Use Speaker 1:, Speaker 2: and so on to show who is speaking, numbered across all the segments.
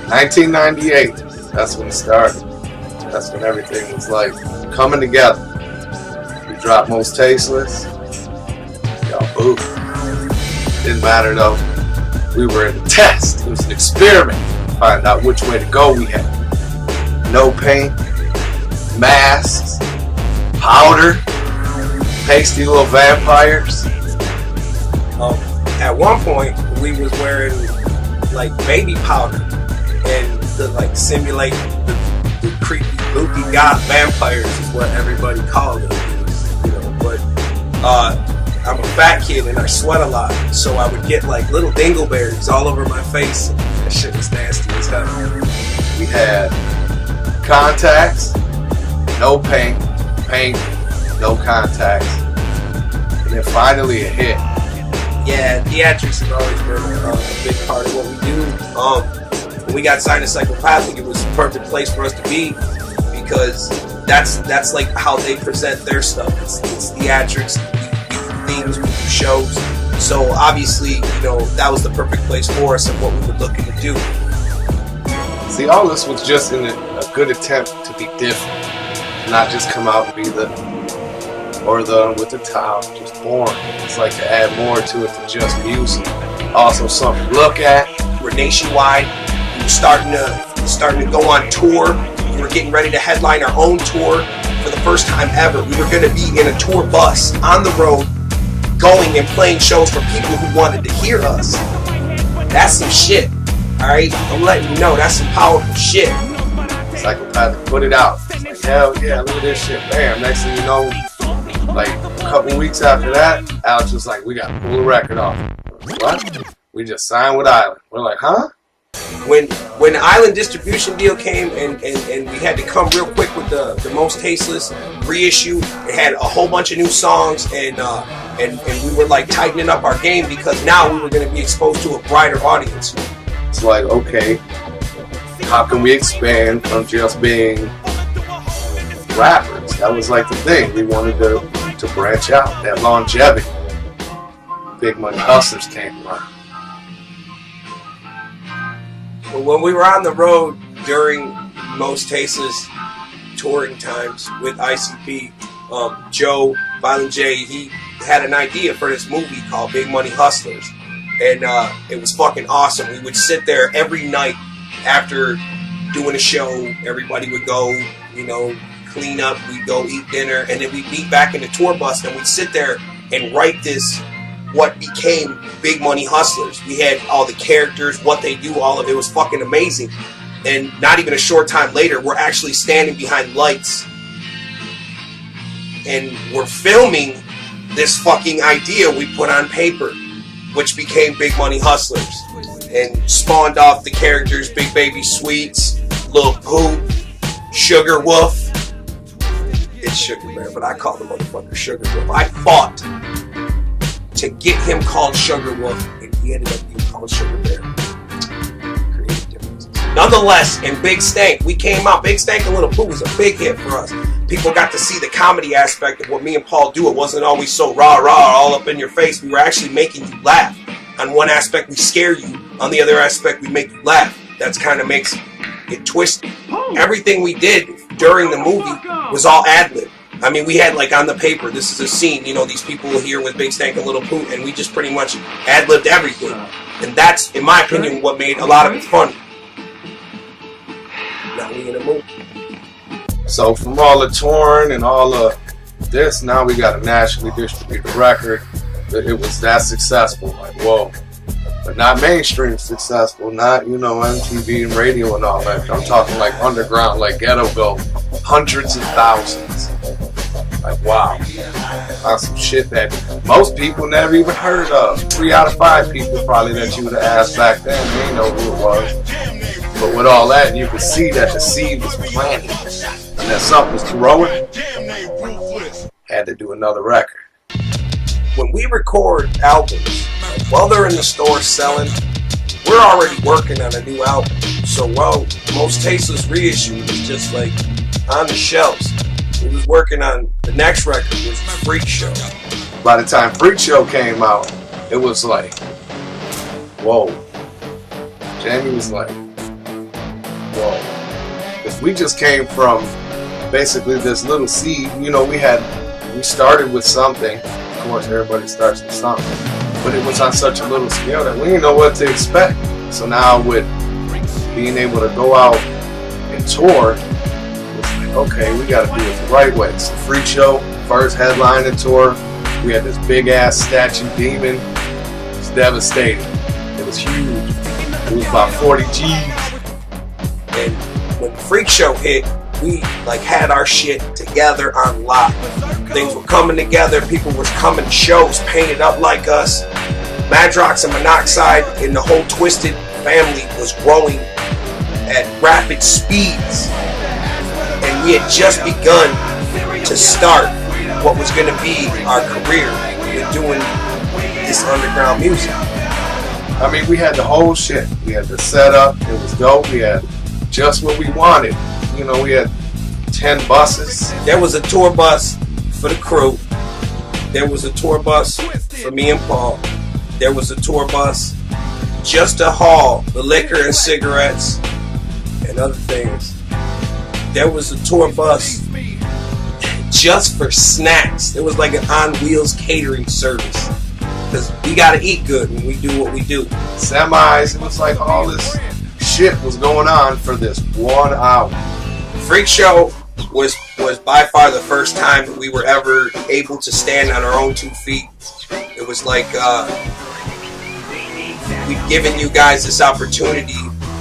Speaker 1: 1998. That's when it started. That's when everything was like coming together. We dropped Most Tasteless. Y'all boo. Didn't matter though. We were in a test. It was an experiment to find out which way to go we had. No paint, masks, powder, pasty little vampires.
Speaker 2: At one point, we was wearing like baby powder and to like simulate the creepy, loopy goth vampires is what everybody called it. You know, but I'm a fat kid and I sweat a lot, so I would get like little dingleberries all over my face. That shit was nasty as hell.
Speaker 1: We had contacts, no paint, no contacts, and then finally a hit.
Speaker 2: Yeah, theatrics has always been a big part of what we do. When we got signed to Psychopathic, it was the perfect place for us to be because that's like how they present their stuff. It's theatrics, themes, shows. So obviously, you know, that was the perfect place for us and what we were looking to do.
Speaker 1: See, all this was just in a good attempt to be different, not just come out and be the with the top, just boring. It's like to add more to it than just music. Also something to look at.
Speaker 2: We're nationwide. We were starting to go on tour. We were getting ready to headline our own tour for the first time ever. We were going to be in a tour bus on the road, going and playing shows for people who wanted to hear us. That's some shit. Alright? I'm letting you know, that's some powerful shit.
Speaker 1: Psychopathic put it out. Like, hell yeah, look at this shit. Bam. Next thing you know, like a couple weeks after that, Alex was like, we got to pull the record off. What? We just signed with Island. We're like, huh?
Speaker 2: When the Island distribution deal came and we had to come real quick with the Most Tasteless reissue, it had a whole bunch of new songs and we were like tightening up our game because now we were going to be exposed to a brighter audience.
Speaker 1: It's like, okay, how can we expand from just being rappers? That was like the thing. We wanted to branch out, that longevity. Big Money Hustlers came around.
Speaker 2: But when we were on the road during Most Tasteless touring times with ICP, Joe, Violent J, he had an idea for this movie called Big Money Hustlers. And it was fucking awesome. We would sit there every night after doing a show. Everybody would go, you know, clean up, we'd go eat dinner, and then we'd meet back in the tour bus and we'd sit there and write this, what became Big Money Hustlers. We had all the characters, what they do, all of it was fucking amazing. And not even a short time later, we're actually standing behind lights and we're filming this fucking idea we put on paper, which became Big Money Hustlers and spawned off the characters Big Baby Sweets, Lil Pooh, Sugar Wolf. It's Sugar Bear, but I call the motherfucker Sugar Wolf. I fought to get him called Sugar Wolf, and he ended up being called Sugar Bear. Creative differences. Nonetheless, in Big Stank, we came out. Big Stank and Lil Pooh was a big hit for us. People got to see the comedy aspect of what me and Paul do. It wasn't always so rah-rah, all up in your face. We were actually making you laugh. On one aspect, we scare you. On the other aspect, we make you laugh. That's kind of makes it twisted. Everything we did during the movie was all ad-lib. I mean, we had like on the paper, this is a scene, you know, these people here with Big Stank and Lil Pooh, and we just pretty much ad-libbed everything. And that's, in my opinion, what made a lot of it fun. Now we in a movie.
Speaker 1: So from all the touring and all of this, now we got a nationally distributed record. It was that successful, like, whoa. But not mainstream successful, not, you know, MTV and radio and all that. I'm talking like underground, like Ghetto Go, hundreds of thousands. Like, wow. That's some shit that most people never even heard of. 3 out of 5 people probably that you would have asked back then, they didn't know who it was. But with all that, you could see that the seed was planted and that something was growing. Had to do another record.
Speaker 2: When we record albums, while they're in the store selling, we're already working on a new album. So while Most Tasteless reissue was just like on the shelves, we was working on the next record, which was Freak Show.
Speaker 1: By the time Freak Show came out, it was like, whoa. Jamie was like, whoa. Because we just came from basically this little seed. You know, we started with something. Of course, everybody starts with something. But it was on such a little scale that we didn't know what to expect. So now with being able to go out and tour, it's like, okay, we got to do it the right way. It's a freak show, first headlining tour. We had this big ass statue demon. It was devastating. It was huge. It was about 40 G's.
Speaker 2: And when the freak show hit, we like had our shit together on lock. Things were coming together. People was coming to shows painted up like us. Madrox and Monoxide and the whole Twizted family was growing at rapid speeds. And we had just begun to start what was going to be our career with doing this underground music.
Speaker 1: I mean, we had the whole shit. We had the setup. It was dope. We had just what we wanted. You know, we had 10 buses.
Speaker 2: There was a tour bus for the crew. There was a tour bus for me and Paul. There was a tour bus just to haul the liquor and cigarettes and other things. There was a tour bus just for snacks. It was like an on wheels catering service. Because we gotta eat good when we do what we do.
Speaker 1: Semis, it was like all this shit was going on for this 1 hour.
Speaker 2: Freak Show was by far the first time that we were ever able to stand on our own 2 feet. It was like we've given you guys this opportunity.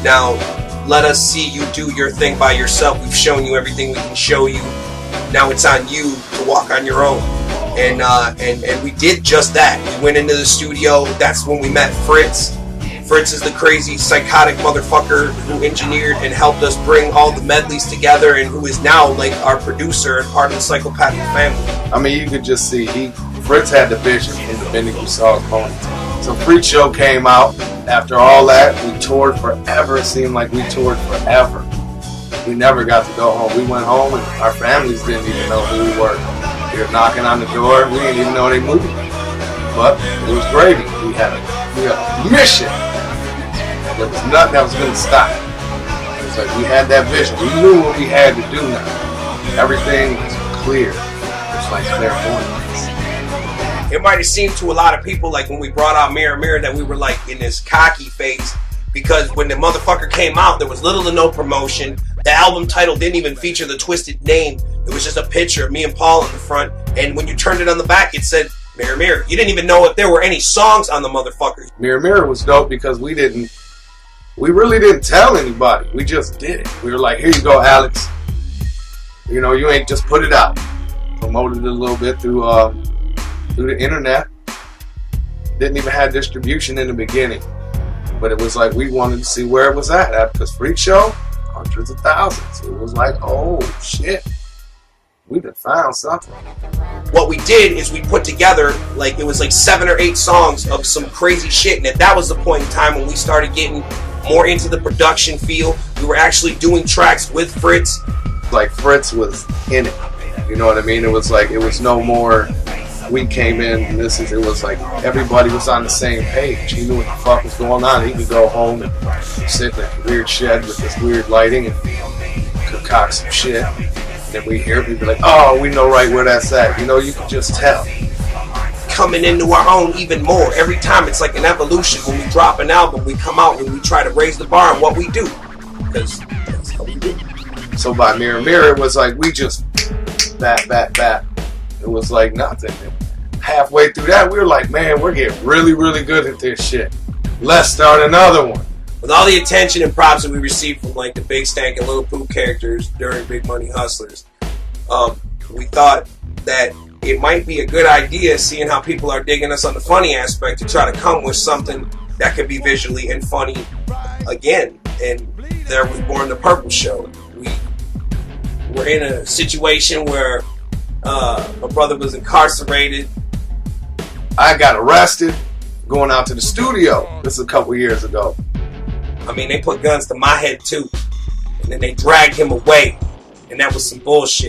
Speaker 2: Now let us see you do your thing by yourself. We've shown you everything we can show you. Now it's on you to walk on your own. And we did just that. We went into the studio. That's when we met Fritz. Fritz is the crazy, psychotic motherfucker who engineered and helped us bring all the medleys together and who is now like our producer and part of the Psychopathic family.
Speaker 1: I mean, you could just see Fritz had the vision in the minute you saw his ponytail. So Freak Show came out. After all that, we toured forever. It seemed like we toured forever. We never got to go home. We went home and our families didn't even know who we were. We were knocking on the door. We didn't even know they moved. But it was gravy. We had a mission. There was nothing that was going to stop it. It was like we had that vision. We knew what we had to do now. Everything was clear. It was like clairvoyance.
Speaker 2: It might have seemed to a lot of people like when we brought out Mirror Mirror that we were like in this cocky phase, because when the motherfucker came out there was little to no promotion. The album title didn't even feature the Twizted name. It was just a picture of me and Paul in the front, and when you turned it on the back it said Mirror Mirror. You didn't even know if there were any songs on the motherfucker.
Speaker 1: Mirror Mirror was dope because we really didn't tell anybody. We just did it. We were like, here you go, Alex. You know, you ain't just put it out. Promoted it a little bit through the internet. Didn't even have distribution in the beginning. But it was like we wanted to see where it was at. Because Freak Show, hundreds of thousands. It was like, oh shit. We done found something.
Speaker 2: What we did is we put together, like, it was like 7 or 8 songs of some crazy shit. And that was the point in time when we started getting more into the production feel. We were actually doing tracks with Fritz.
Speaker 1: Like Fritz was in it. You know what I mean? It was like, it was no more, we came in and it was like everybody was on the same page. He knew what the fuck was going on. He could go home and sit in a weird shed with this weird lighting and concoct some shit. And then we hear people like, oh, we know right where that's at. You know, you can just tell.
Speaker 2: Coming into our own even more. Every time it's like an evolution. When we drop an album, we come out and we try to raise the bar on what we do. Because that's how we do.
Speaker 1: So by Mirror Mirror, it was like we just bat. It was like nothing. Halfway through that, we were like, man, we're getting really, really good at this shit. Let's start another one.
Speaker 2: With all the attention and props that we received from like the Big Stank and Little Pooh characters during Big Money Hustlers, we thought that it might be a good idea, seeing how people are digging us on the funny aspect, to try to come with something that could be visually and funny again. And there was born the Purple Show. We were in a situation where my brother was incarcerated.
Speaker 1: I got arrested going out to the studio. This is a couple years ago.
Speaker 2: I mean, they put guns to my head too. And then they dragged him away. And that was some bullshit.